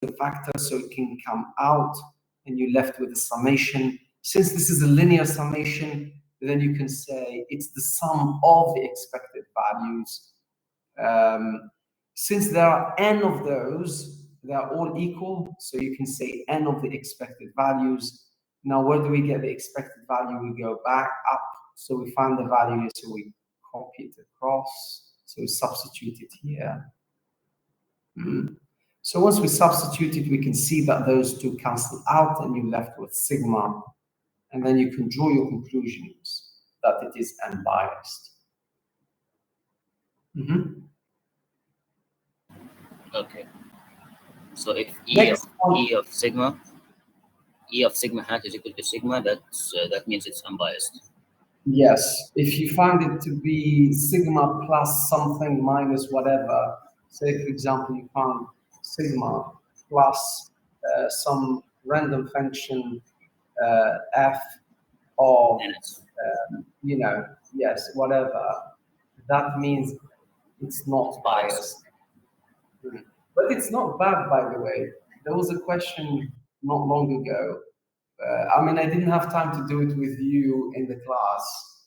the factor, so it can come out, and you're left with a summation. Since this is a linear summation, then you can say it's the sum of the expected values. Since there are n of those, they are all equal, so you can say n of the expected values. Now, where do we get the expected value? We go back up, so we find the value here, so we copy it across, so we substitute it here. So once we substitute it, we can see that those two cancel out, and you're left with sigma, and then you can draw your conclusions that it is unbiased. Okay. So if E of sigma hat is equal to sigma, that means it's unbiased. Yes. If you find it to be sigma plus something minus whatever, say for example you found sigma plus some random function f of yes, whatever, that means it's not biased. But it's not bad, by the way. There was a question not long ago. I mean, I didn't have time to do it with you in the class,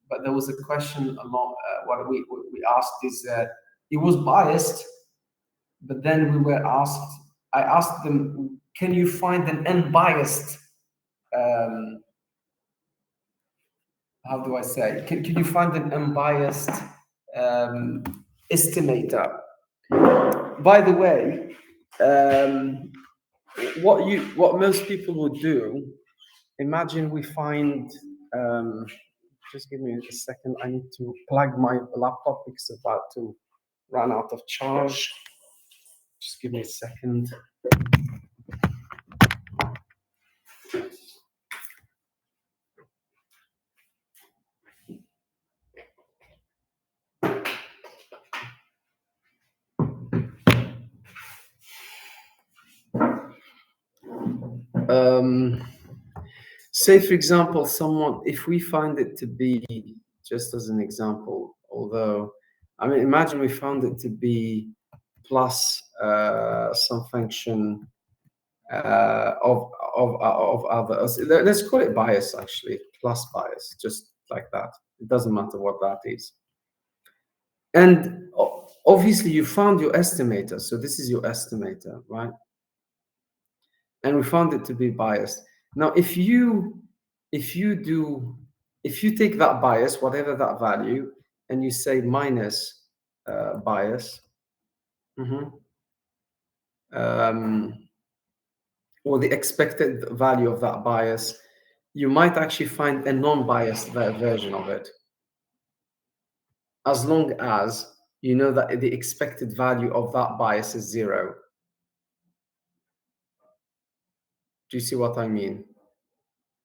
but there was a question along what we asked is it was biased, but then we were asked. I asked them, can you find an unbiased? How do I say? Can you find an unbiased estimator? By the way, what most people would do, imagine we find, just give me a second, I need to plug my laptop because it's about to run out of charge. Just give me a second. Say, for example, if we find it to be, just as an example, although, I mean, imagine we found it to be plus some function of others. Let's call it bias, actually, plus bias, just like that. It doesn't matter what that is. And obviously, you found your estimator. So this is your estimator, right? And we found it to be biased. Now, if you take that bias, whatever that value, and you say minus bias, or the expected value of that bias, you might actually find a non-biased version of it, as long as you know that the expected value of that bias is 0. Do you see what I mean?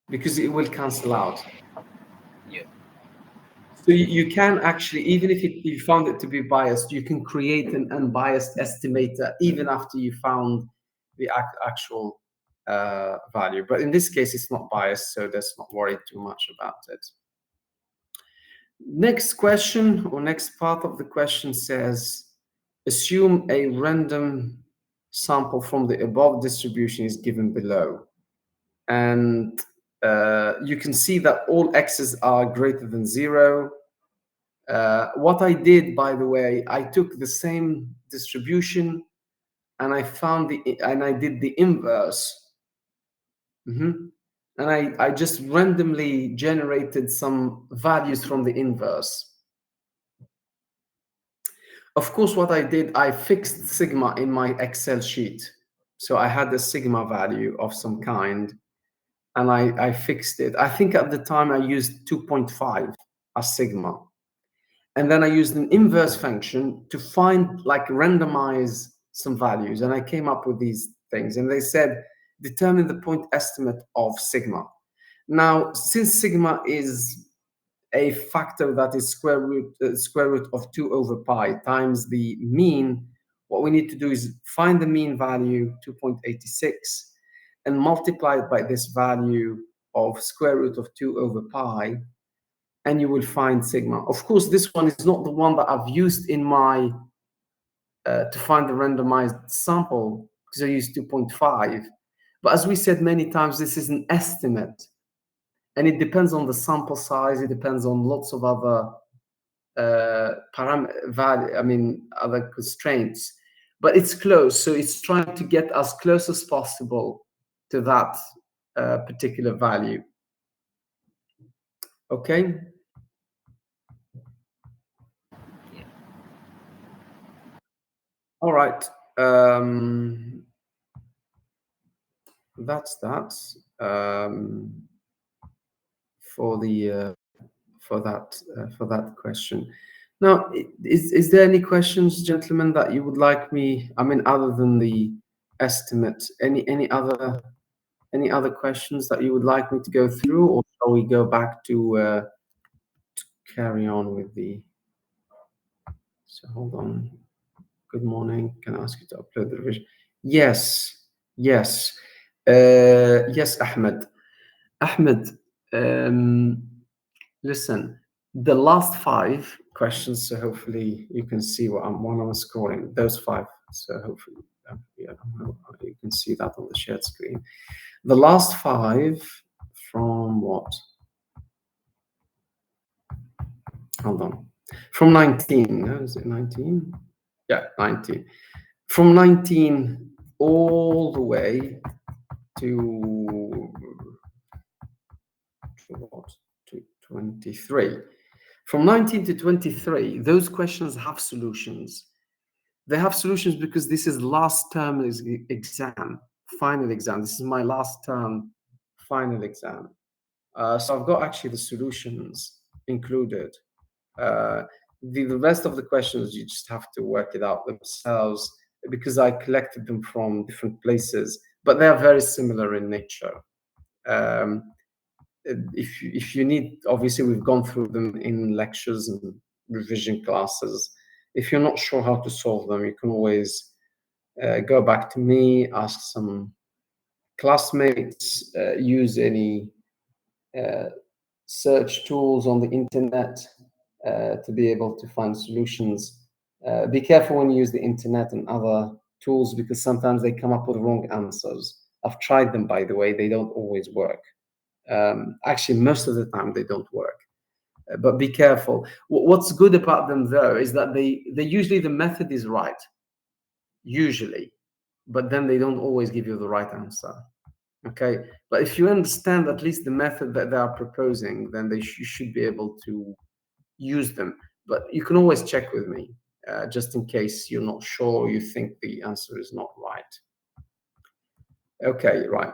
Because it will cancel out. Yeah. So you can actually, even if you found it to be biased, you can create an unbiased estimator even after you found the actual value. But in this case, it's not biased, so let's not worry too much about it. Next question, or next part of the question says, assume a random sample from the above distribution is given below. And you can see that all x's are greater than 0. What I did, by the way, I took the same distribution and I did the inverse. And I just randomly generated some values from the inverse. Of course, what I did, I fixed sigma in my Excel sheet. So I had a sigma value of some kind, and I fixed it. I think at the time I used 2.5 as sigma. And then I used an inverse function to find, like, randomize some values. And I came up with these things. And they said, determine the point estimate of sigma. Now, since sigma is a factor that is square root of 2 over pi times the mean, what we need to do is find the mean value, 2.86, and multiply it by this value of square root of 2 over pi, and you will find sigma. Of course, this one is not the one that I've used in my to find the randomized sample because I used 2.5. But as we said many times, this is an estimate, and it depends on the sample size. It depends on lots of other other constraints. But it's close, so it's trying to get as close as possible to that particular value. Okay. Yeah. All right. That's that for the for that question. Now, is there any questions, gentlemen, that you would like me? I mean, other than the estimate, any other questions that you would like me to go through, or shall we go back to carry on with the? So hold on. Good morning. Can I ask you to upload the revision? Yes, yes, yes, Ahmed. Ahmed, listen, the last 5 questions, so hopefully you can see what I'm scoring, those 5. So hopefully, yeah, you can see that on the shared screen. The last 5 from what? Hold on. From 19, no, is it 19? Yeah, 19. From 19 all the way to what? To 23. From 19 to 23, those questions have solutions. They have solutions because this is last term exam, final exam. This is my last term final exam. So I've got actually the solutions included. The rest of the questions, you just have to work it out themselves because I collected them from different places, but they are very similar in nature. If you need, obviously we've gone through them in lectures and revision classes. If you're not sure how to solve them, you can always go back to me, ask some classmates, use any search tools on the internet to be able to find solutions. Be careful when you use the internet and other tools because sometimes they come up with wrong answers. I've tried them, by the way, they don't always work. Actually, most of the time they don't work. But be careful. What's good about them, though, is that they usually the method is right, usually, but then they don't always give you the right answer. Okay, but if you understand at least the method that they are proposing, then you should be able to use them. But you can always check with me, just in case you're not sure or you think the answer is not right. Okay, right.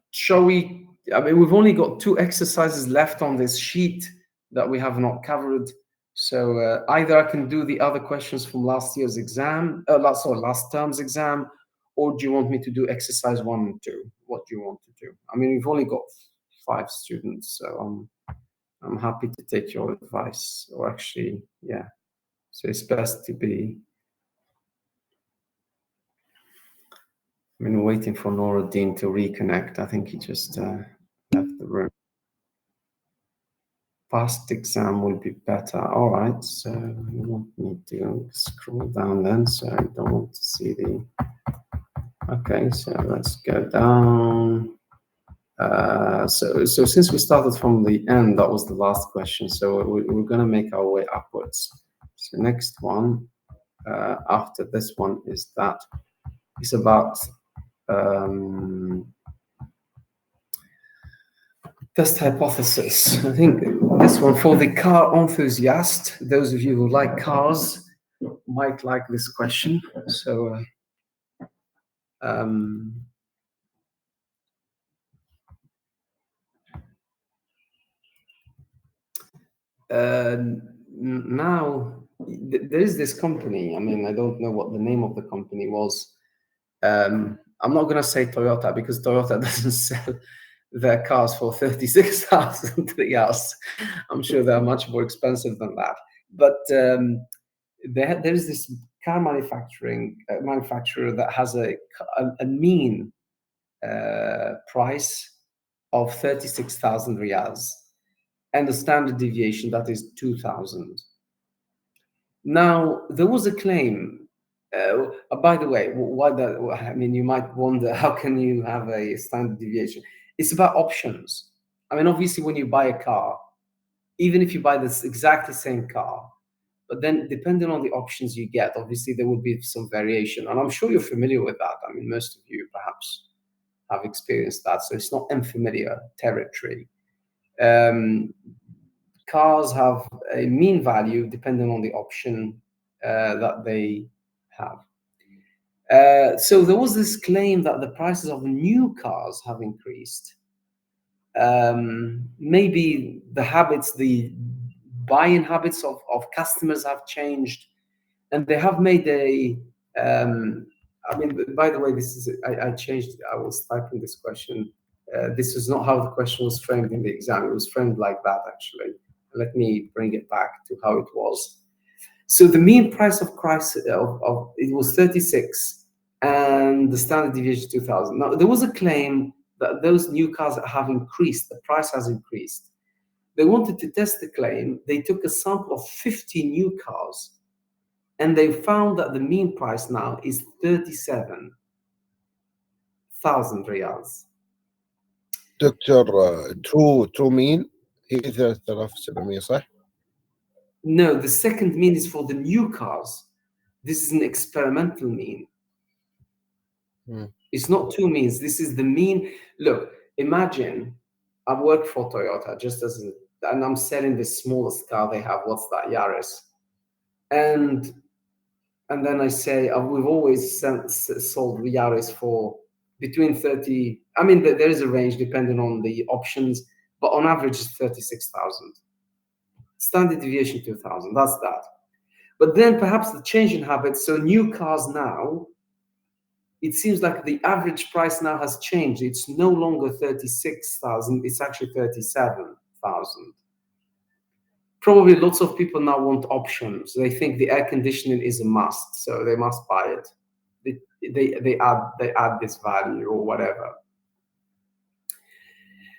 Shall we? I mean, we've only got 2 exercises left on this sheet that we have not covered. So either I can do the other questions from last year's exam, last term's exam, or do you want me to do exercise 1 and 2? What do you want to do? I mean, we've only got 5 students, so I'm happy to take your advice. Or actually, yeah. So it's best to be. I mean, waiting for Noruddin to reconnect. I think he just left the room. Past exam will be better. All right, so you want me to scroll down then, so I don't want to see the. Okay, so let's go down. So since we started from the end, that was the last question. So we're going to make our way upwards. So next one, after this one, is that it's about test hypothesis. I think this one for the car enthusiast, those of you who like cars might like this question. So now there is this company. I mean, I don't know what the name of the company was. I'm not going to say Toyota because Toyota doesn't sell their cars for 36,000 riyals. I'm sure they are much more expensive than that. But there is this car manufacturer that has a mean price of 36,000 riyals and the standard deviation that is 2,000. Now, there was a claim By the way, why that? I mean, you might wonder how can you have a standard deviation? It's about options. I mean, obviously, when you buy a car, even if you buy this exactly same car, but then depending on the options you get, obviously there will be some variation, and I'm sure you're familiar with that. I mean, most of you perhaps have experienced that, so it's not unfamiliar territory. Cars have a mean value depending on the option that they have. So there was this claim that the prices of new cars have increased. Maybe the habits, the buying habits of customers have changed, and they have made a. I mean, by the way, this is I changed. I was typing this question. This is not how the question was framed in the exam. It was framed like that, actually. Let me bring it back to how it was. So the mean price of crisis of it was 36, and the standard deviation 2000. Now there was a claim that those new cars have increased. The price has increased. They wanted to test the claim. They took a sample of 50 new cars, and they found that the mean price now is 37,000 riyals. دكتور true mean هي 3700 صح؟ No, the second mean is for the new cars. This is an experimental mean. It's not two means. This is the mean. Look, imagine I work for Toyota just as and I'm selling the smallest car they have. What's that? Yaris. And then I say we've always sold Yaris for between 30. I mean, there is a range depending on the options, but on average it's 36,000. Standard deviation 2000. That's that. But then perhaps the change in habits. So new cars now, it seems like the average price now has changed. It's no longer 36,000. It's actually 37,000. Probably lots of people now want options. They think the air conditioning is a must, so they must buy it. They add this value or whatever.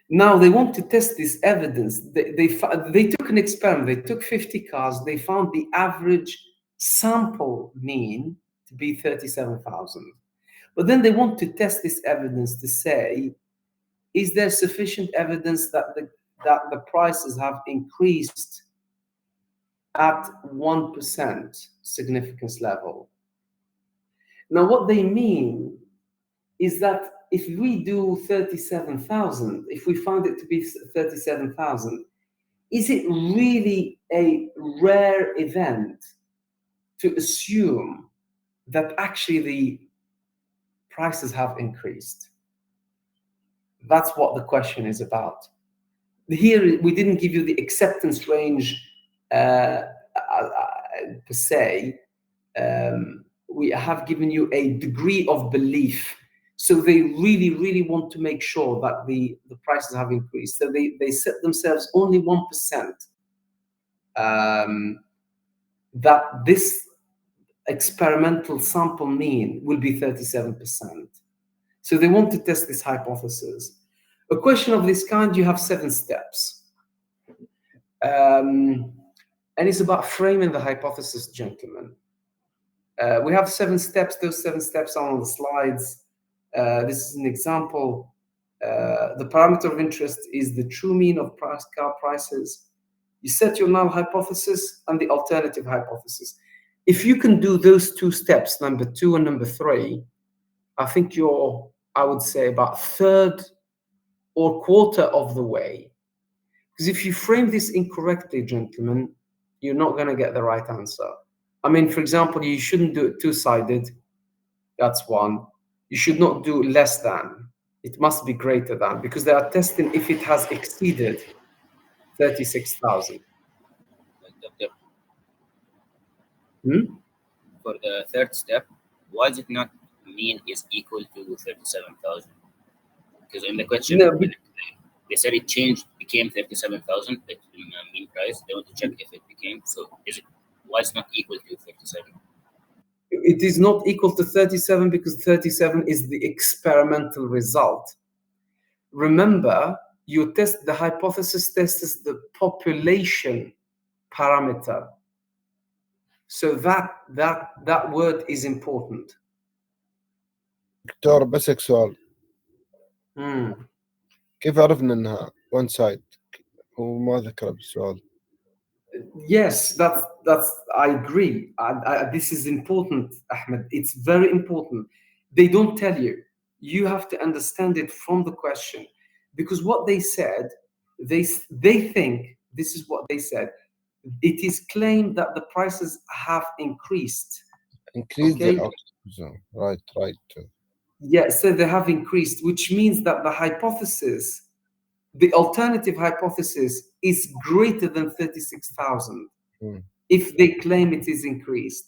Now they want to test this evidence. They took an experiment. They took 50 cars. They found the average sample mean to be 37,000. But then they want to test this evidence to say, is there sufficient evidence that the prices have increased at 1% significance level? Now, what they mean is that if we do 37,000, if we find it to be 37,000, is it really a rare event to assume that actually the prices have increased? That's what the question is about. Here, we didn't give you the acceptance range per se. We have given you a degree of belief. So they really, really want to make sure that the prices have increased. So they set themselves only 1% that this experimental sample mean will be 37%. So they want to test this hypothesis. A question of this kind, you have 7 steps. And it's about framing the hypothesis, gentlemen. We have 7 steps. Those 7 steps are on the slides. This is an example. The parameter of interest is the true mean of car prices. You set your null hypothesis and the alternative hypothesis. If you can do those 2 steps, number 2 and number 3, I think you're, I would say, about third or quarter of the way. Because if you frame this incorrectly, gentlemen, you're not going to get the right answer. I mean, for example, you shouldn't do it 2-sided. That's one. You should not do less than. It must be greater than, because they are testing if it has exceeded 36,000. Doctor, for the third step, why is it not mean is equal to 37,000? Because in the question, they said it changed, became 37,000 mean price. They want to check if it became. So is it, why it's not equal to 37? It is not equal to 37 because 37 is the experimental result. Remember, you test the hypothesis tests the population parameter. So that word is important. دكتور بسك سؤال، Hmm. كيف عرفنا انها one side؟ هو ما ذكر بالسؤال. Yes, that's I agree. This is important, Ahmed. It's very important. They don't tell you. You have to understand it from the question, because what they said, they think this is what they said. It is claimed that the prices have increased. Increase the Okay. output. Right. Yeah, so they have increased, which means that the hypothesis, the alternative hypothesis, is greater than 36,000 if they claim it is increased.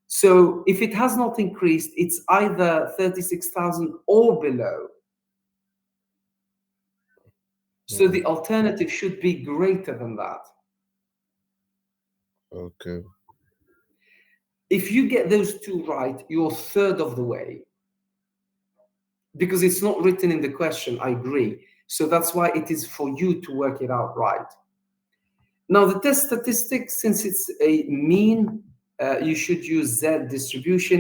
So if it has not increased, it's either 36,000 or below. So the alternative should be greater than that. Okay. If you get those two right, you're a third of the way. Because it's not written in the question, I agree. So that's why it is for you to work it out right. Now, the test statistic, since it's a mean, you should use Z distribution.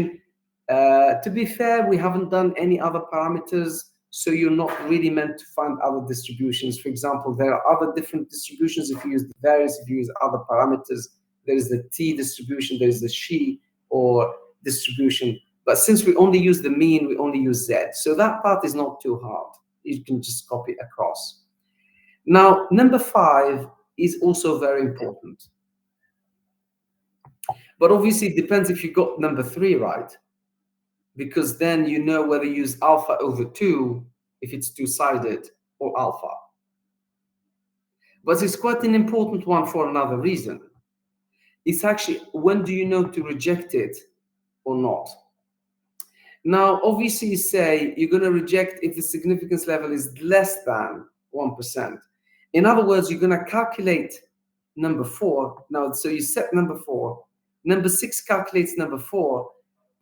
To be fair, we haven't done any other parameters, so you're not really meant to find other distributions. For example, there are other different distributions. If you use the variance, if you use other parameters, there is the T distribution, there is the she or distribution. But since we only use the mean, we only use Z. So that part is not too hard. You can just copy across. Now, number 5 is also very important. But obviously, it depends if you got number 3 right, because then you know whether you use alpha over 2 if it's two-sided or alpha. But it's quite an important one for another reason. It's actually, when do you know to reject it or not? Now, obviously, you say you're going to reject if the significance level is less than 1%. In other words, you're going to calculate number 4. Now, so you set number 4. Number 6 calculates number 4.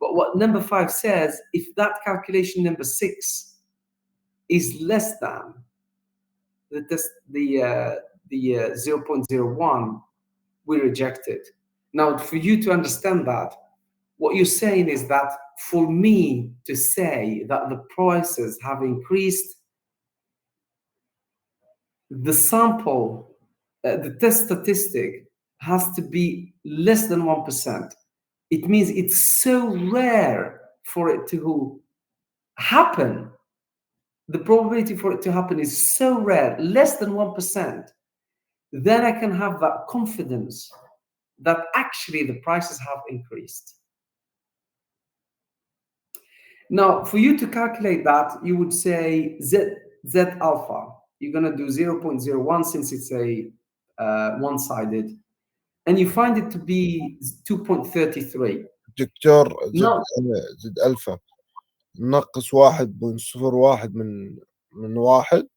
But what number 5 says, if that calculation number 6 is less than the 0.01, we reject it. Now, for you to understand that, what you're saying is that for me to say that the prices have increased, the sample, the test statistic has to be less than 1%. It means it's so rare for it to happen. The probability for it to happen is so rare, less than 1%. Then I can have that confidence that actually the prices have increased. Now, for you to calculate that, you would say Z alpha. You're going to do 0.01 since it's a one-sided, and you find it to be 2.33. دكتور No, زد ألفا نقص 1.01 من 1.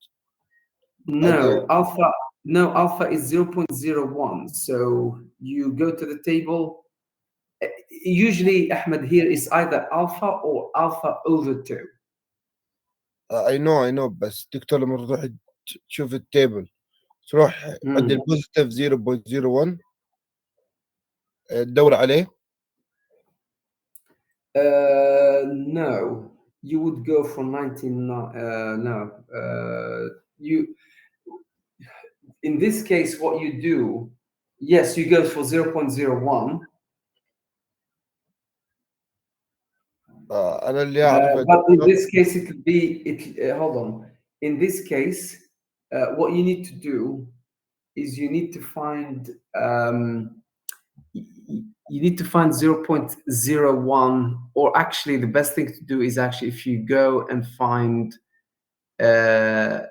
no, alpha is 0.01. So you go to the table. Usually, Ahmed, here is either alpha or alpha over 2. I know بس دكتور لما تروح تشوف التيبل تروح عند البوزيتيف 0.01 تدور عليه. No, you would go for 99. No, you. In this case, what you do, yes, you go for 0.01. أنا اللي أعرفه. But in this case, it could be. Hold on. In this case, what you need to do is you need to find. You need to find 0.01, or actually the best thing to do is actually if you go and find 99,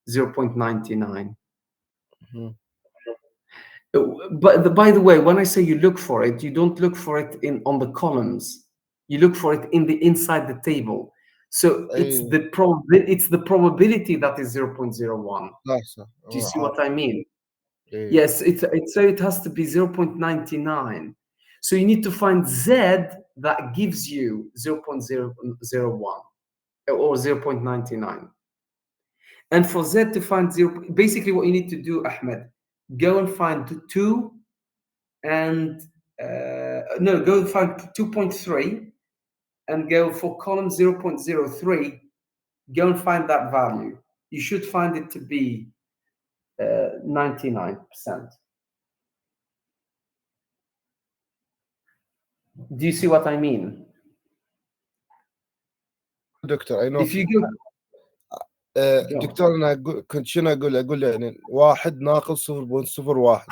0.99. But by the way, when I say you look for it, you don't look for it on the columns. You look for it inside the table. So it's the probability that is 0.01. Do you see what I mean? Yes, so it has to be 0.99. So you need to find Z that gives you 0.001 or 0.99. And for Z to find 0, basically what you need to do, Ahmed, go and find 2 and no, go find 2.3 and go for column 0.03, go and find that value. You should find it to be 99%. Do you see what I mean? دكتور I know If you go دكتور انا كنت شنو اقول يعني 1 ناقص 0.01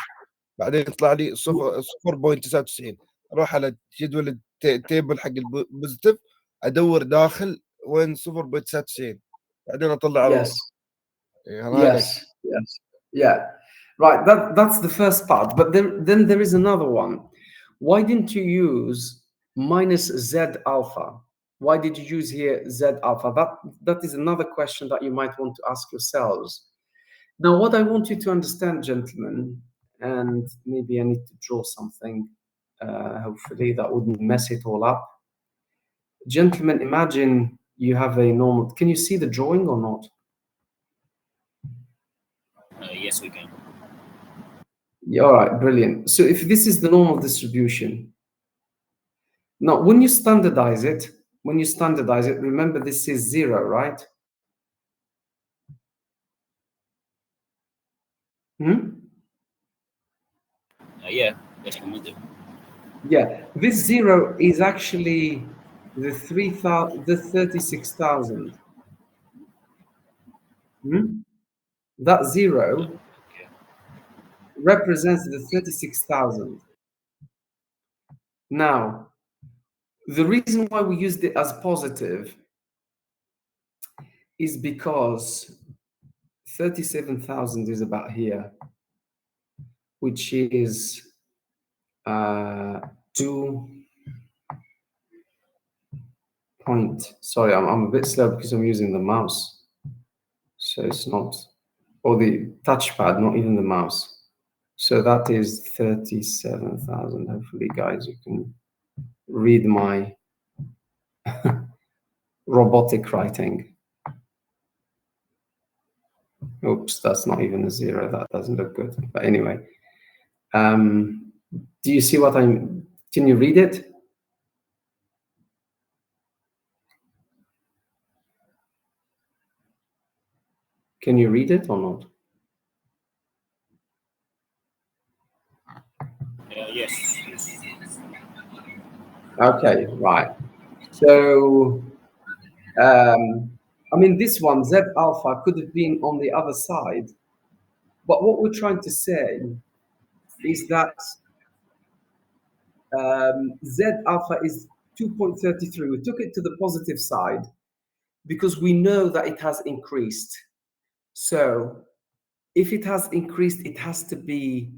بعدين يطلع لي 0.99 اروح على جدول التيبل حق البوزيتيف ادور داخل وين 0.99 بعدين اطلع على yes, يعني yes, yeah, right. That's the first part. But then there is another one. Why didn't you use minus Z alpha? Why did you use here Z alpha? That is another question that you might want to ask yourselves. Now, what I want you to understand, gentlemen, and maybe I need to draw something, hopefully that wouldn't mess it all up. Gentlemen, imagine you have a normal, can you see the drawing or not? Yes, we can. Yeah, all right, brilliant. So if this is the normal distribution, now when you standardize it, remember this is 0, right? Yeah, yeah, this 0 is actually the 36,000. That 0 represents the 36,000. Now, the reason why we used it as positive is because 37,000 is about here, which is 2 point. Sorry, I'm a bit slow because I'm using the mouse, so it's not, or the touchpad, not even the mouse. So that is 37,000. Hopefully, guys, you can read my robotic writing. Oops, that's not even a 0. That doesn't look good. But anyway, do you see what I'm? Can you read it? Can you read it or not? Yes. Okay, right. So, I mean, this one, Z alpha, could have been on the other side. But what we're trying to say is that Z alpha is 2.33. We took it to the positive side because we know that it has increased. So if it has increased, it has to be,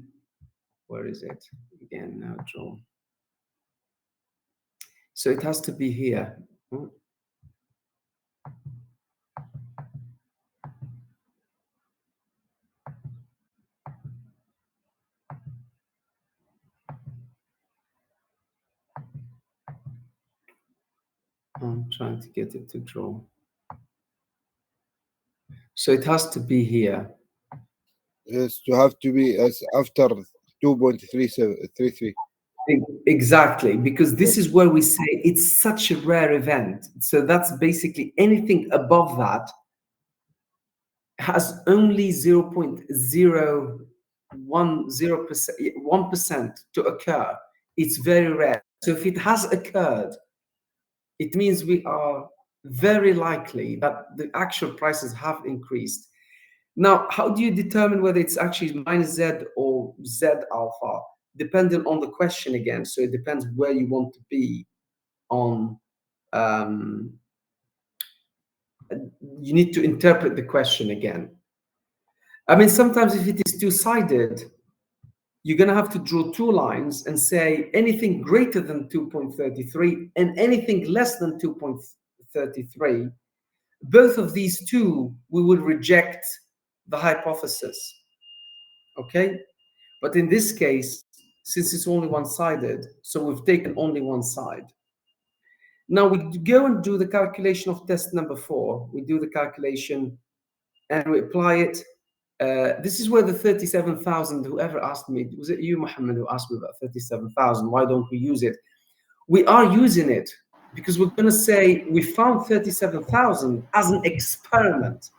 where is it? Again, now draw. So it has to be here. I'm trying to get it to draw. So it has to be here. Yes, you have to be as after 2.33. Exactly, because this is where we say it's such a rare event. So that's basically anything above that has only 0.010%, 1% to occur. It's very rare. So if it has occurred, it means we are very likely that the actual prices have increased. Now, how do you determine whether it's actually minus Z or Z alpha? Depending on the question again. So it depends where you want to be on. You need to interpret the question again. I mean, sometimes if it is two-sided, you're going to have to draw two lines and say anything greater than 2.33 and anything less than 2.33. Both of these two, we would reject the hypothesis. Okay? But in this case, since it's only one-sided, so we've taken only one side. Now we go and do the calculation of test number 4. We do the calculation and we apply it. This is where the 37,000, whoever asked me, was it you, Mohammed, who asked me about 37,000? Why don't we use it? We are using it because we're going to say we found 37,000 as an experiment.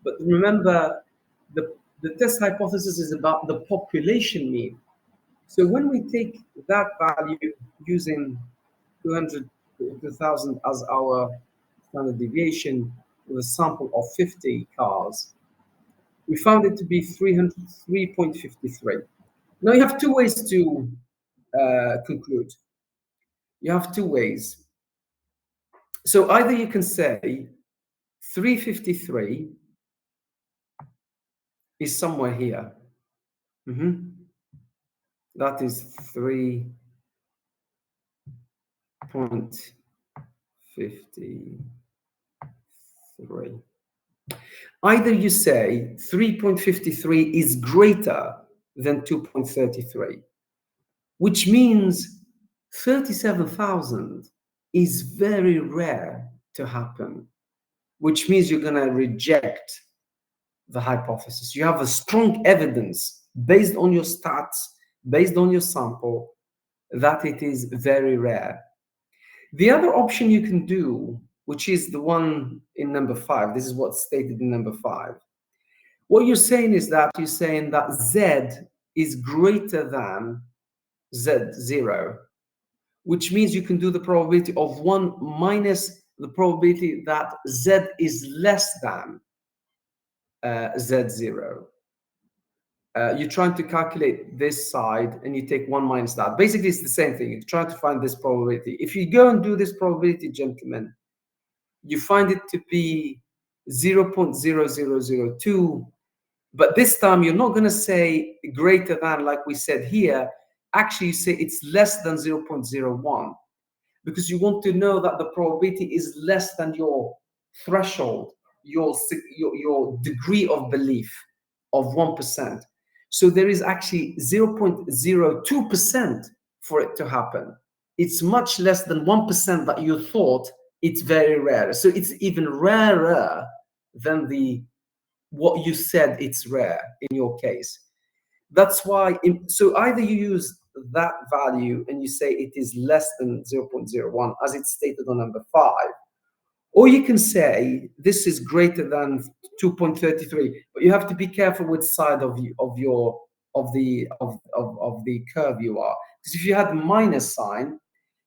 But remember, the test hypothesis is about the population mean. So when we take that value using 200,000 as our standard deviation with a sample of 50 cars, we found it to be 303.53. Now you have two ways to conclude. You have two ways. So either you can say 353 is somewhere here. That is 3.53. Either you say 3.53 is greater than 2.33, which means 37,000 is very rare to happen, which means you're going to reject the hypothesis. You have a strong evidence based on your stats, based on your sample, that it is very rare. The other option you can do, which is the one in number 5, this is what's stated in number 5. What you're saying is that you're saying that Z is greater than Z0, which means you can do the probability of 1 minus the probability that Z is less than Z0. You're trying to calculate this side and you take 1 minus that. Basically, it's the same thing. You're trying to find this probability. If you go and do this probability, gentlemen, you find it to be 0.0002. But this time, you're not going to say greater than, like we said here. Actually, you say it's less than 0.01 because you want to know that the probability is less than your threshold, your degree of belief of 1%. So there is actually 0.02% for it to happen. It's much less than 1% that you thought. It's very rare. So it's even rarer than what you said it's rare in your case. That's why, so either you use that value and you say it is less than 0.01 as it's stated on number 5, or you can say this is greater than 2.33, but you have to be careful which side of the curve you are, because if you had minus sign,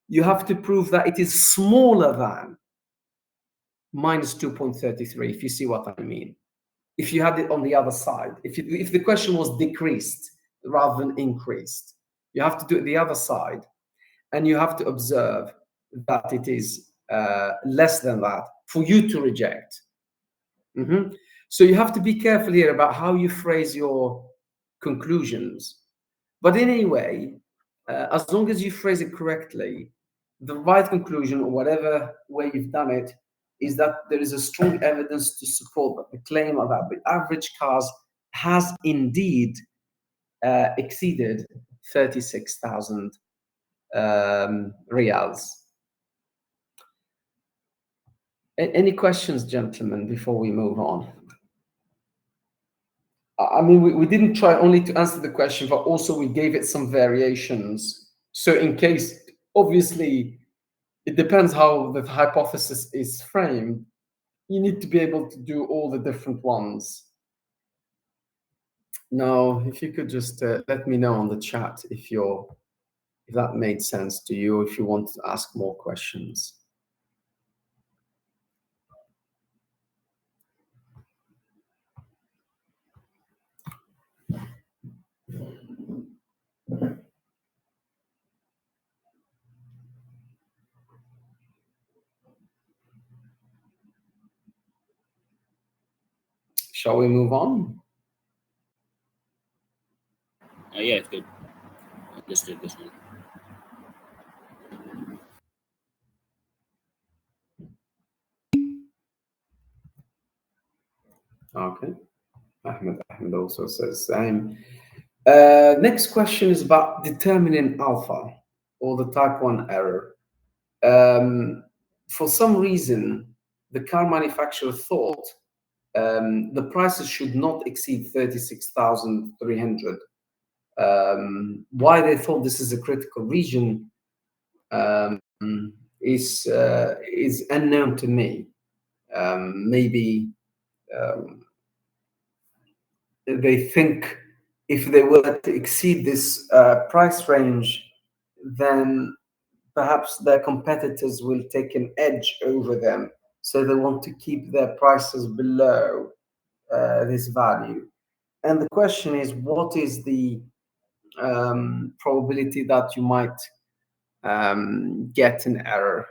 you have to prove that it is smaller than minus 2.33, if you see what I mean. If you had it on the other side, if the question was decreased rather than increased, you have to do it the other side, and you have to observe that it is less than that for you to reject. So you have to be careful here about how you phrase your conclusions. But in any way, as long as you phrase it correctly, the right conclusion, or whatever way you've done it, is that there is a strong evidence to support that the claim of that the average cars has indeed exceeded 36,000 reals. Any questions, gentlemen, before we move on? I mean, we didn't try only to answer the question, but also we gave it some variations. So in case, obviously, it depends how the hypothesis is framed. You need to be able to do all the different ones. Now, if you could just let me know on the chat if that made sense to you, if you want to ask more questions. Shall we move on? Yeah, it's good. Understood this one. Okay. Ahmed also says same. Next question is about determining alpha, or the type 1 error. For some reason, the car manufacturer thought the prices should not exceed 36,300. Why they thought this is a critical region is unknown to me. Maybe they think if they were to exceed this price range, then perhaps their competitors will take an edge over them. So they want to keep their prices below this value. And the question is, what is the probability that you might get an error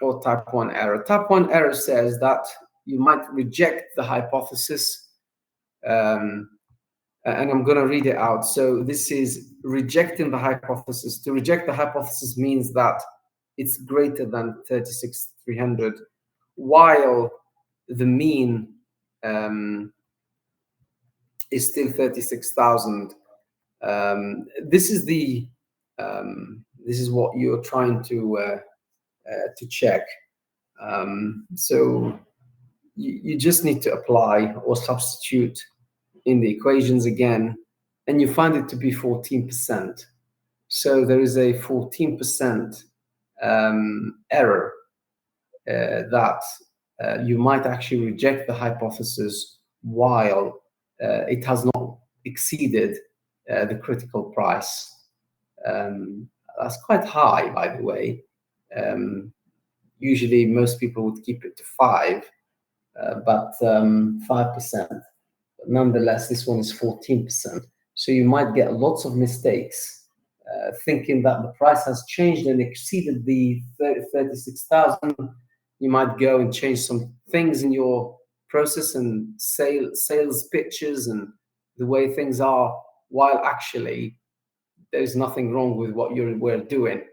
or type 1 error? Type 1 error says that you might reject the hypothesis. And I'm going to read it out. So this is rejecting the hypothesis. To reject the hypothesis means that it's greater than 36,300, while the mean is still 36,000. This is what you're trying to check. So you just need to apply or substitute in the equations again, and you find it to be 14%. So there is a 14% error that you might actually reject the hypothesis while it has not exceeded the critical price. That's quite high, by the way. Usually most people would keep it to 5, but 5%. But nonetheless, this one is 14%. So you might get lots of mistakes thinking that the price has changed and exceeded the 36,000. You might go and change some things in your process and sales pitches and the way things are, while actually there's nothing wrong with what you were doing.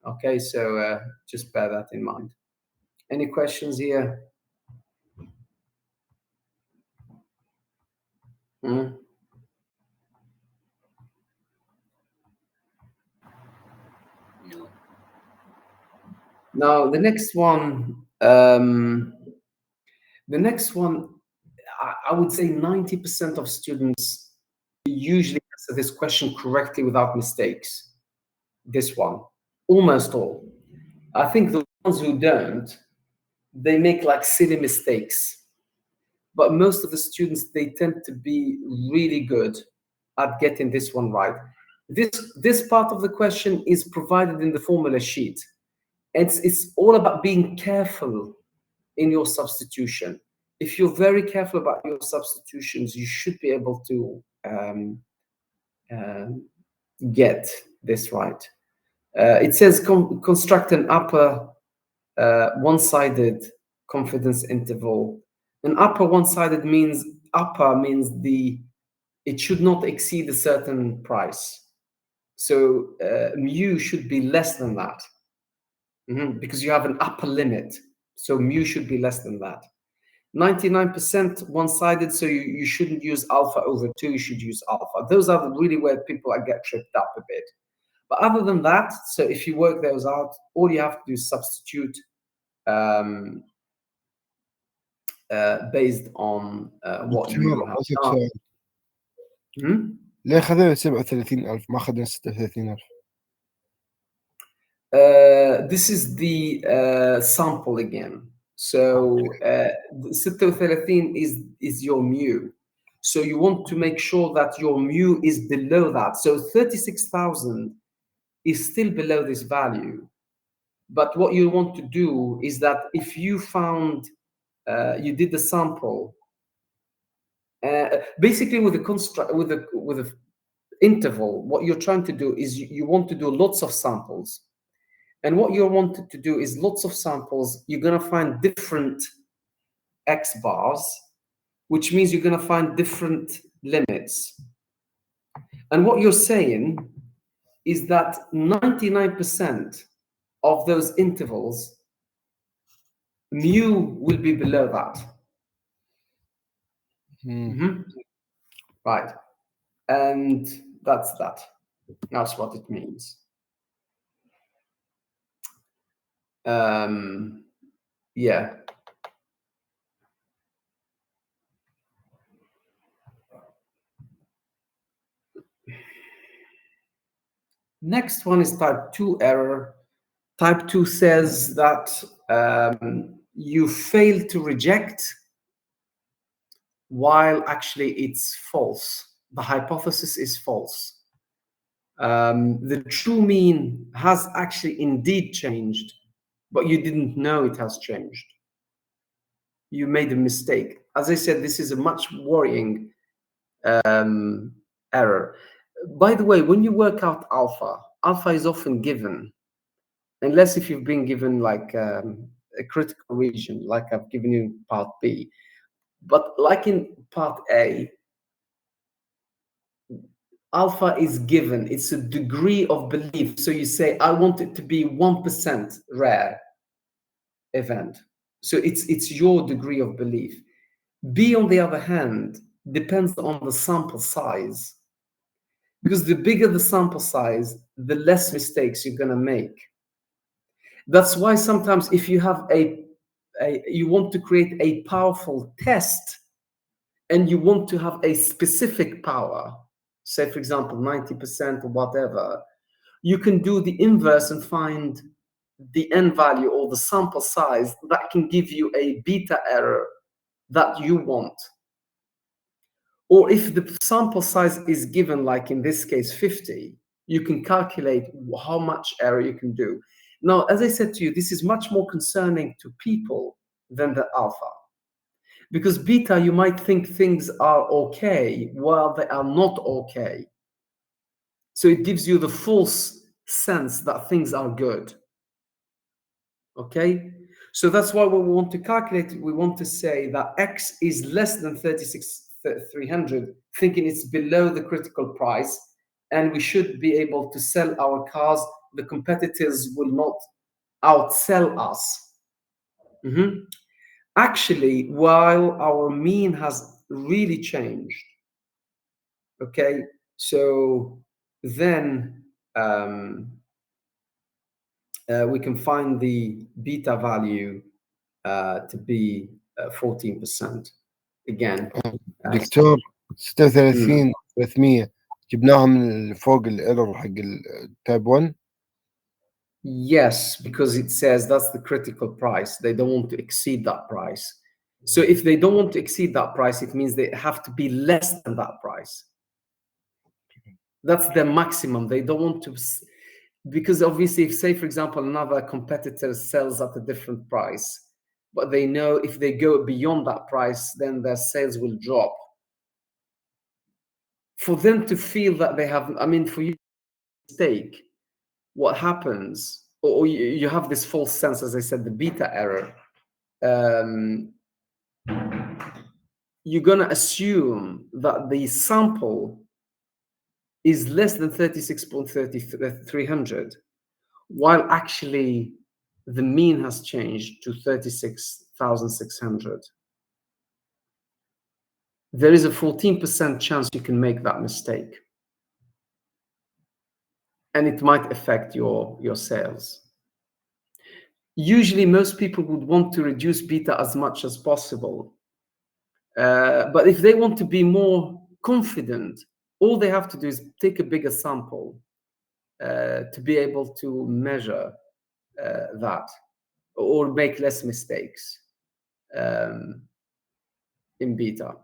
Okay, so just bear that in mind. Any questions here? No. Now the next one, I would say 90% of students usually answer this question correctly without mistakes. This one, almost all. I think the ones who don't, they make like silly mistakes. But most of the students, they tend to be really good at getting this one right. This part of the question is provided in the formula sheet. It's all about being careful in your substitution. If you're very careful about your substitutions, you should be able to get this right. It says construct an upper one-sided confidence interval. An upper one-sided means it should not exceed a certain price. So mu should be less than that. Because you have an upper limit. So mu should be less than that. 99% one-sided, so you shouldn't use alpha over 2, you should use alpha. Those are really where people get tripped up a bit. But other than that, so if you work those out, all you have to do is substitute based on what you have done. ليه خذنا 37,000 ما خذنا 36,000؟ This is the sample again. So 36 is your mu. So you want to make sure that your mu is below that. So 36,000 is still below this value. But what you want to do is that if you found, you did the sample, basically with the interval, what you're trying to do is you want to do lots of samples. And what you wanted to do is lots of samples, you're going to find different X bars, which means you're going to find different limits. And what you're saying is that 99% of those intervals, mu will be below that. Right. And that's that. That's what it means. Yeah. Next one is type 2 error. Type 2 says that you fail to reject while actually it's false. The hypothesis is false. The true mean has actually indeed changed, but you didn't know it has changed. You made a mistake. As I said, this is a much worrying error. By the way, when you work out alpha, alpha is often given, unless if you've been given like a critical region, like I've given you part B. But like in part A, alpha is given. It's a degree of belief. So you say, I want it to be 1% rare event. So it's your degree of belief. B, on the other hand, depends on the sample size. Because the bigger the sample size, the less mistakes you're going to make. That's why sometimes if you have you want to create a powerful test and you want to have a specific power, say for example 90% or whatever, you can do the inverse and find the n value or the sample size that can give you a beta error that you want. Or if the sample size is given, like in this case 50, you can calculate how much error you can do. Now, as I said to you, this is much more concerning to people than the alpha. Because beta, you might think things are okay while they are not okay. So it gives you the false sense that things are good. Okay? So that's why when we want to calculate, we want to say that X is less than 36,300, thinking it's below the critical price, and we should be able to sell our cars. The competitors will not outsell us. Actually, while our mean has really changed, okay, so then we can find the beta value to be 14%. Again, دكتور 36 300 جبناها من فوق الايرور حق التايب 1. Yes, because it says that's the critical price. They don't want to exceed that price. So if they don't want to exceed that price, it means they have to be less than that price. That's the maximum. They don't want to, because obviously, if say, for example, another competitor sells at a different price, but they know if they go beyond that price, then their sales will drop. For them to feel that they have, I mean, for you to mistake, what happens, or you have this false sense, as I said, the beta error, you're going to assume that the sample is less than 36,300, while actually the mean has changed to 36,600. There is a 14% chance you can make that mistake. And it might affect your sales. Usually, most people would want to reduce beta as much as possible. But if they want to be more confident, all they have to do is take a bigger sample to be able to measure that or make less mistakes in beta.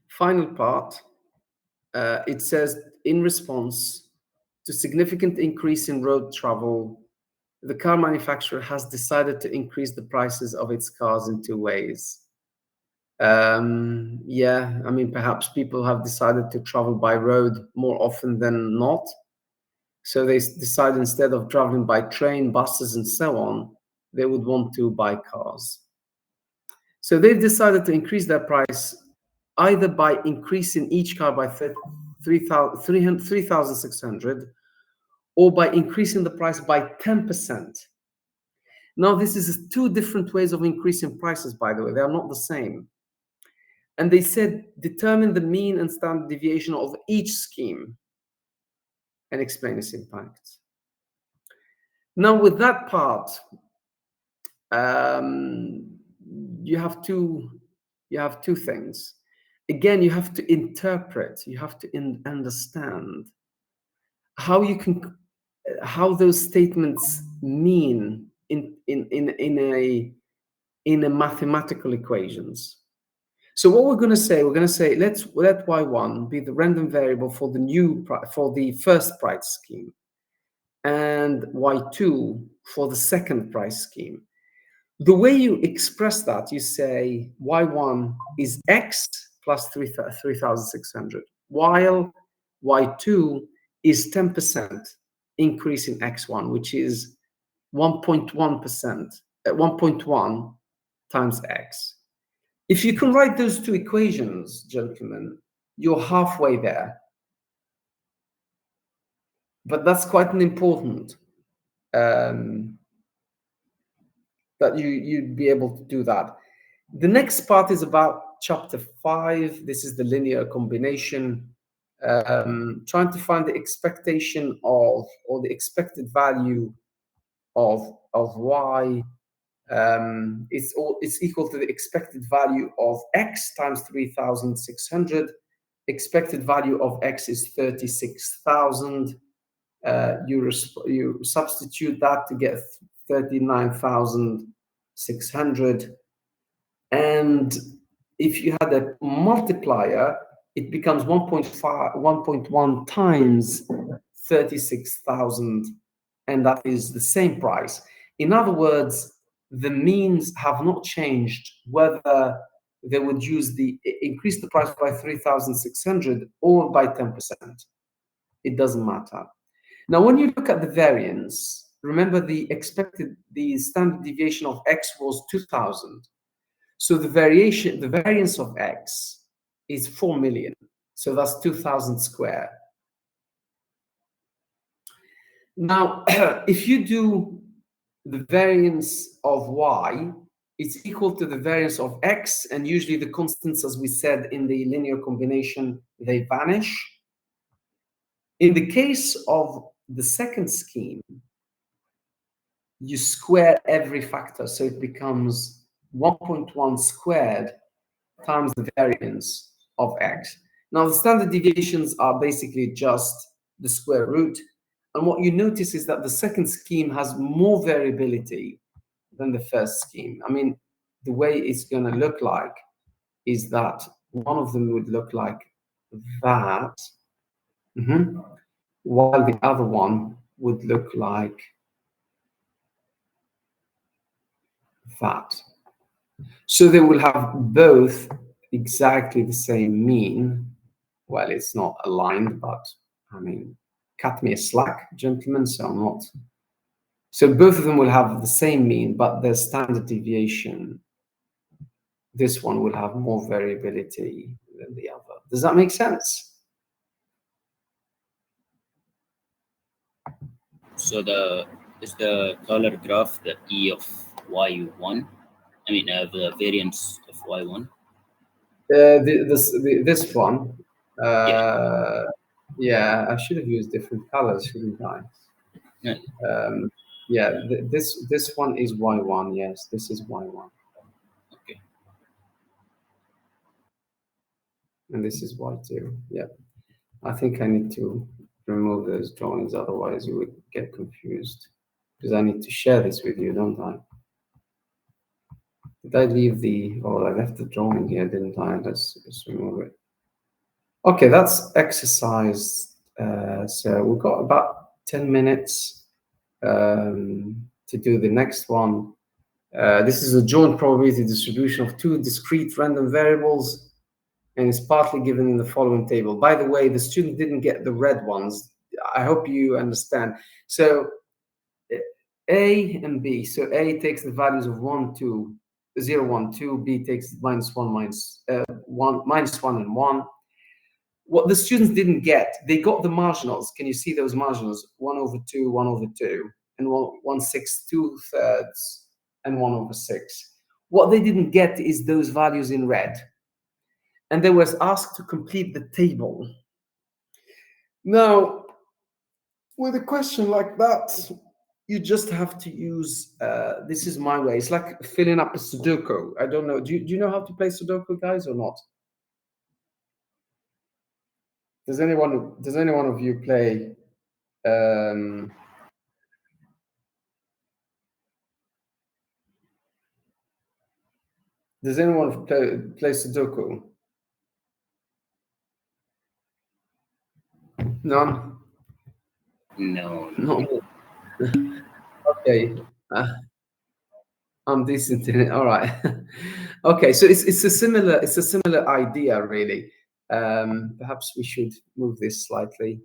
Final part, it says, in response to significant increase in road travel, the car manufacturer has decided to increase the prices of its cars in two ways. Yeah, I mean, perhaps people have decided to travel by road more often than not. So they decide instead of traveling by train, buses, and so on, they would want to buy cars. So they've decided to increase their price either by increasing each car by 3,600 or by increasing the price by 10%. Now, this is two different ways of increasing prices, by the way. They are not the same. And they said, determine the mean and standard deviation of each scheme and explain its impact. Now, with that part, you have two things. again, you have to interpret, you have to understand how you can, how those statements mean in a mathematical equations. So what we're going to say, let y1 be the random variable for the first price scheme, and y2 for the second price scheme. The way you express that, you say y1 is x plus 3,600, while y2 is 10% increase in x1, which is 1.1%, 1.1 times x. If you can write those two equations, gentlemen, you're halfway there. But that's quite an important that you'd be able to do that. The next part is about chapter 5. This is the linear combination, trying to find the expectation of, or the expected value of y. It's equal to the expected value of x times 3,600. Expected value of x is 36,000. You substitute that to get 39,600. And if you had a multiplier, it becomes 1.1 times 36,000, and that is the same price. In other words, the means have not changed, whether they would increase the price by 3,600 or by 10%. It doesn't matter. Now, when you look at the variance, remember the standard deviation of x was 2,000. So the variance of x is 4 million. So that's 2,000 square. Now, if you do the variance of y, it's equal to the variance of x, and usually the constants, as we said in the linear combination, they vanish. In the case of the second scheme, you square every factor, so it becomes 1.1 squared times the variance of x. Now, the standard deviations are basically just the square root, and what you notice is that the second scheme has more variability than the first scheme. I mean, the way it's going to look like is that one of them would look like that, while the other one would look like that. So they will have both exactly the same mean. Well, it's not aligned, but I mean, cut me a slack, gentlemen, so I'm not. So both of them will have the same mean, but their standard deviation, this one will have more variability than the other. Does that make sense? So is the color graph the E of y1? I mean, the variance of y1. This one. Yeah, I should have used different colors, shouldn't I? Yeah. Yeah, this one is y1. Yes, this is y1. Okay. And this is y2. Yeah. I think I need to remove those drawings, otherwise you would get confused. Because I need to share this with you, don't I? Did I leave I left the drawing here, didn't I? Let's remove it. Okay, that's exercise. So we've got about 10 minutes to do the next one. This is a joint probability distribution of two discrete random variables, and it's partly given in the following table. By the way, the student didn't get the red ones. I hope you understand. So A and B. So A takes the values of 1, 2, 0, 1, 2. B takes -1, -1, and 1. What the students didn't get, they got the marginals. Can you see those marginals? 1/2, 1/2, and 1/6, 2/3, and 1/6. What they didn't get is those values in red. And they was asked to complete the table. Now, with a question like that, you just have to use, this is my way. It's like filling up a Sudoku. I don't know. Do you know how to play Sudoku, guys, or not? Does anyone of you play does anyone play Sudoku? None? No. No. Okay. I'm decent in it. All right. Okay, so it's a similar idea, really. Perhaps we should move this slightly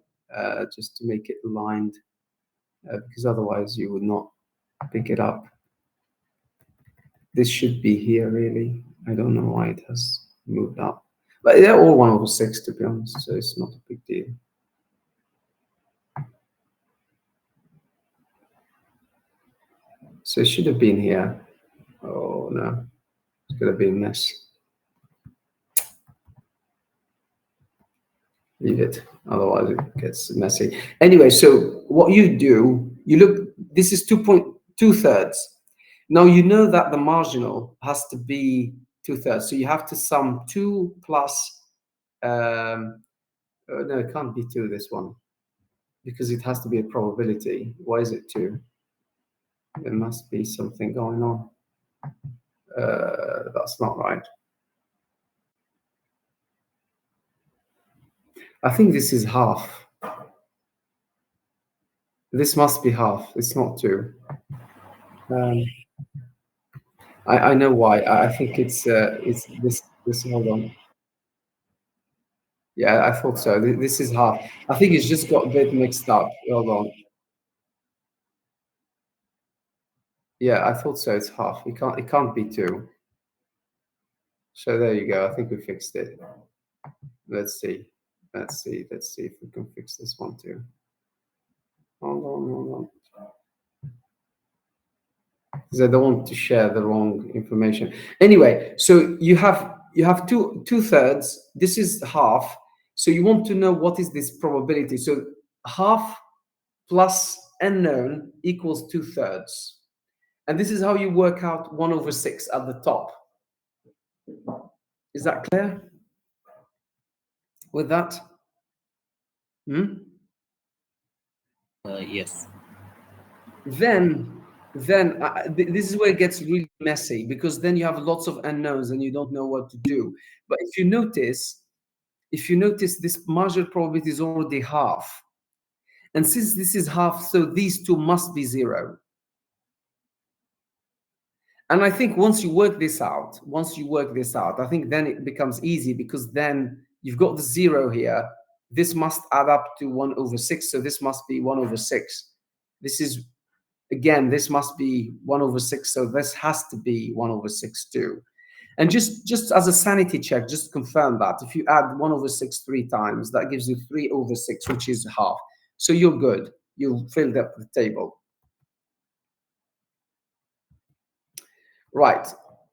just to make it aligned, because otherwise you would not pick it up. This should be here, really. I don't know why it has moved up, but they're all 1/6, to be honest, so it's not a big deal. So it should have been here. Oh no, it's gonna be a mess. Leave it, otherwise it gets messy. Anyway, so what you do, you look, this is 2.2 Now you know that the marginal has to be 2/3, so you have to sum 2 plus, oh, no, it can't be 2, this one, because it has to be a probability. Why is it 2? There must be something going on. That's not right. I think this is half. This must be half. It's not 2. I know why. I think it's this. Hold on. Yeah, I thought so. This is half. I think it's just got a bit mixed up. Hold on. Yeah, I thought so. It's half. It can't be 2. So there you go. I think we fixed it. Let's see. Let's see if we can fix this one too. Hold on. Because I don't want to share the wrong information. Anyway, so you have 2/3. This is half. So you want to know what is this probability. So half plus unknown equals 2/3. And this is how you work out 1/6 at the top. Is that clear with that? Yes. Then this is where it gets really messy, because then you have lots of unknowns and you don't know what to do. But if you notice this marginal probability is already half. And since this is half, so these two must be 0. And I think once you work this out, I think then it becomes easy, because then you've got the 0 here. This must add up to 1/6. So this must be 1/6. This is, again, this must be 1/6. So this has to be 1/6 too. And just as a sanity check, just confirm that. If you add 1/6 3 times, that gives you 3/6, which is half. So you're good. You've filled up the table. Right.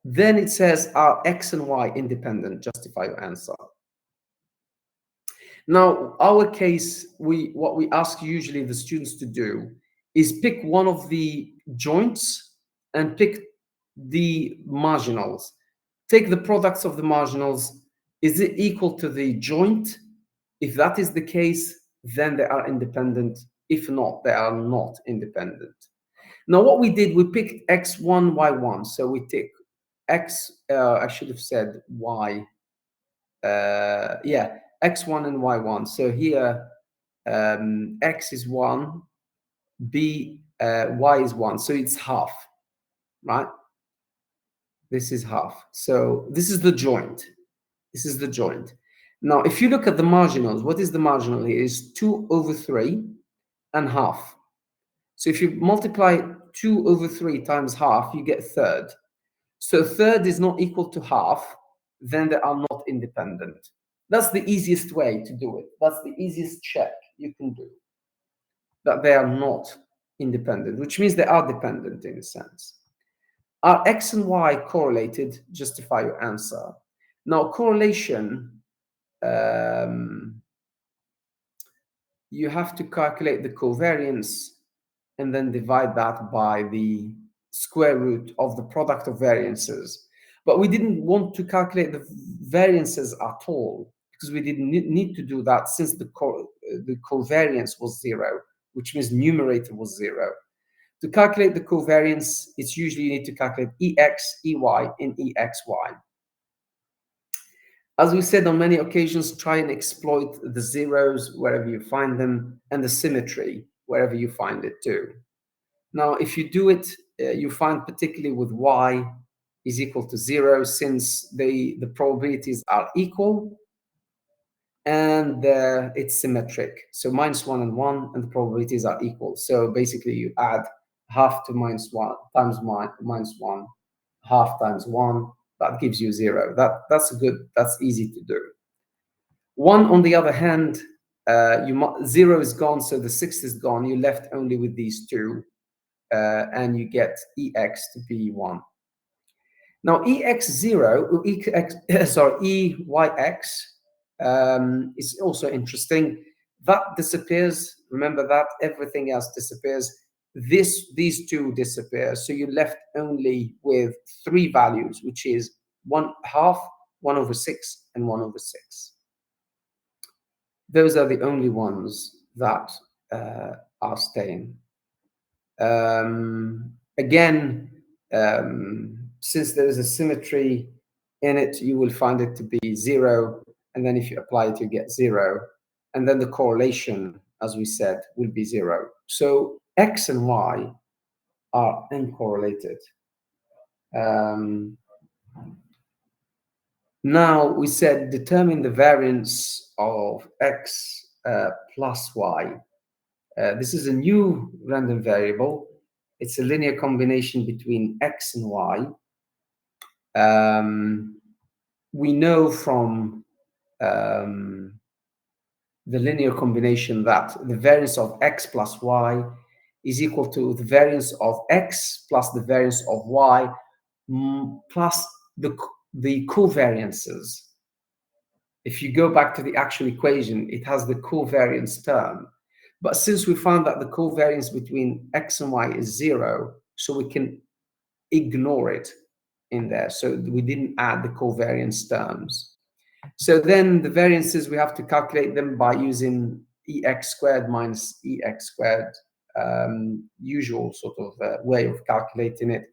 Then it says, are X and Y independent? Justify your answer. Now, our case, what we ask usually the students to do is pick one of the joints and pick the marginals. Take the products of the marginals. Is it equal to the joint? If that is the case, then they are independent. If not, they are not independent. Now, what we did, we picked X1, Y1. So we take X, I should have said Y. Yeah, X1 and Y1. So here, X is 1, Y is 1. So it's half, right? This is half. So this is the joint. This is the joint. Now, if you look at the marginals, what is the marginal here? Is 2/3 and half. So if you multiply 2/3 times half, you get third. So third is not equal to half, then they are not independent. That's the easiest way to do it. That's the easiest check you can do, that they are not independent, which means they are dependent in a sense. Are X and Y correlated? Justify your answer. Now, correlation, you have to calculate the covariance and then divide that by the square root of the product of variances. But we didn't want to calculate the variances at all. because we didn't need to do that since the covariance was 0, which means numerator was 0. To calculate the covariance, it's usually you need to calculate EX, EY, and EXY. As we said on many occasions, try and exploit the zeros wherever you find them and the symmetry wherever you find it too. Now, if you do it, you find particularly with Y is equal to 0, since the probabilities are equal and it's symmetric. So -1 and 1, and the probabilities are equal. So basically you add half to -1 times -1, half times 1, that gives you 0. That's easy to do. 1, on the other hand, 0 is gone, so the 6 is gone. You're left only with these two, and you get EX to be 1. Now, EX0, EYX is also interesting. That disappears. Remember that everything else disappears. These two disappear. So you're left only with 3 values, which is 1/2, 1/6, and 1/6. Those are the only ones that are staying. Again, since there is a symmetry in it, you will find it to be 0, and then if you apply it, you get 0, and then the correlation, as we said, will be 0. So X and Y are uncorrelated. Now we said determine the variance of X plus Y. This is a new random variable. It's a linear combination between X and Y. We know from the linear combination that the variance of X plus Y is equal to the variance of X plus the variance of Y plus the covariances. If you go back to the actual equation, it has the covariance term. But since we found that the covariance between X and Y is 0, so we can ignore it in there. So we didn't add the covariance terms. So then the variances, we have to calculate them by using EX squared minus EX squared, usual sort of way of calculating it.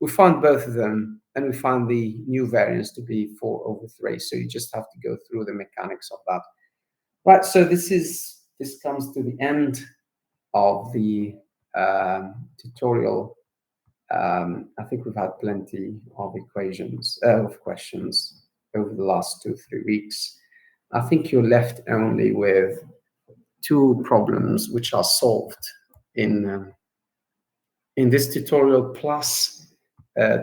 We found both of them, and we found the new variance to be 4/3. So you just have to go through the mechanics of that. Right, so this comes to the end of the tutorial. I think we've had plenty of questions over the last 2-3 weeks. I think you're left only with 2 problems which are solved in this tutorial, plus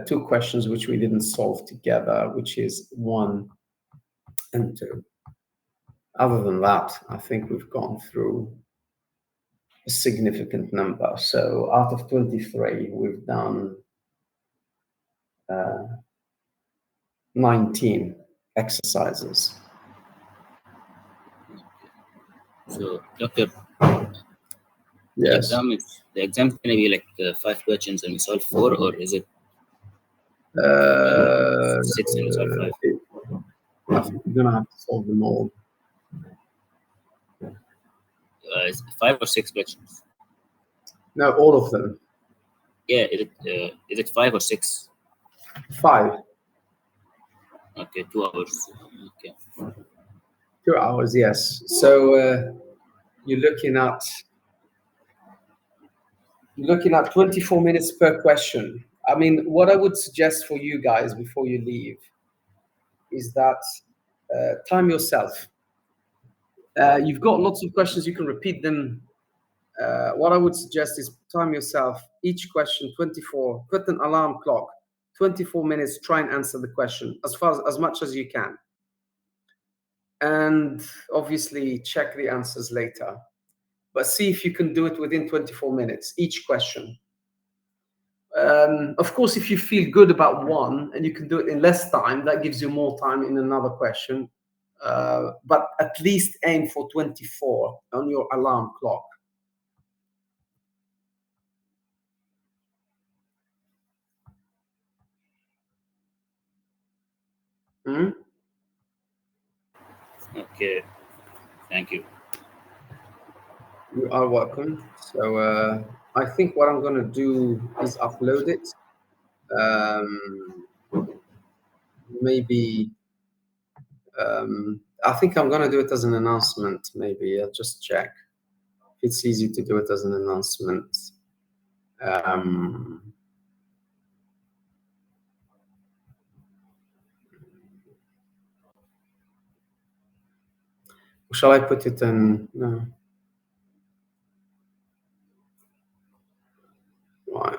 2 questions which we didn't solve together, which is 1 and 2. Other than that, I think we've gone through a significant number. So out of 23, we've done 19 exercises. So, Doctor, yes, the exam is going to be like 5 questions and we solve 4, or is it 6 and we solve 5? I think you're gonna have to solve them all. Is it 5 or 6 questions? No, all of them. Yeah, is it 5 or 6? 5. Okay, 2 hours. Okay. 2 hours, yes. So you're looking at 24 minutes per question. I mean, what I would suggest for you guys before you leave is that time yourself. You've got lots of questions, you can repeat them. What I would suggest is time yourself. Each question 24, put an alarm clock, 24 minutes, try and answer the question as much as you can. And obviously check the answers later. But see if you can do it within 24 minutes, each question. Of course, if you feel good about one and you can do it in less time, that gives you more time in another question. But at least aim for 24 on your alarm clock. Okay, thank you. You are welcome. So I think what I'm going to do is upload it. Maybe I think I'm going to do it as an announcement. Maybe I'll just check if it's easy to do it as an announcement. Shall I put it in? No. Right.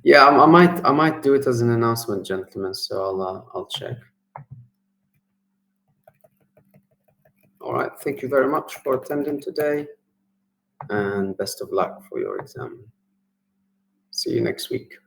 Yeah, I might do it as an announcement, gentlemen. So I'll check. All right. Thank you very much for attending today, and best of luck for your exam. See you next week.